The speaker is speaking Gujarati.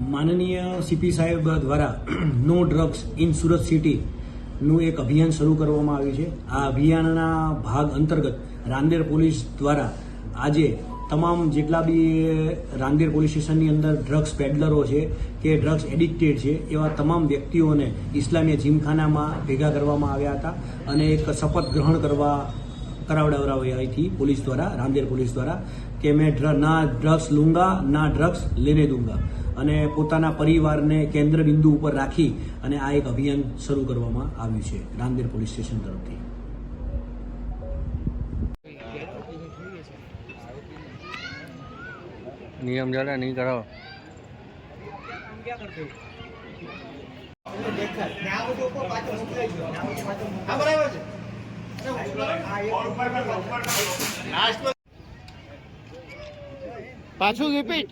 માનનીય સીપી સાહેબ દ્વારા નો ડ્રગ્સ ઇન સુરત સિટીનું એક અભિયાન શરૂ કરવામાં આવ્યું છે। આ અભિયાનના ભાગ અંતર્ગત રાંદેર પોલીસ દ્વારા આજે તમામ જેટલા બી રાંદેર પોલીસ સ્ટેશનની અંદર ડ્રગ્સ પેડલરો છે કે ડ્રગ્સ એડિક્ટેડ છે એવા તમામ વ્યક્તિઓને ઇસ્લામીય જીમખાનામાં ભેગા કરવામાં આવ્યા હતા અને એક શપથ ગ્રહણ કરાવડાવવામાં थी पुलिस द्वारा, रांदेर पुलिस द्वारा कि मैं ना ड्रग्स लूंगा ना ड्रग्स लेने दूंगा અને પોતાના પરિવારને કેન્દ્ર બિંદુ ઉપર રાખી અને આ એક અભિયાન શરૂ કરવામાં આવ્યું છે રાંદેર પોલીસ સ્ટેશન તરફથી। નિયમ જાડા નહીં કરાવો। પાછું રિપીટ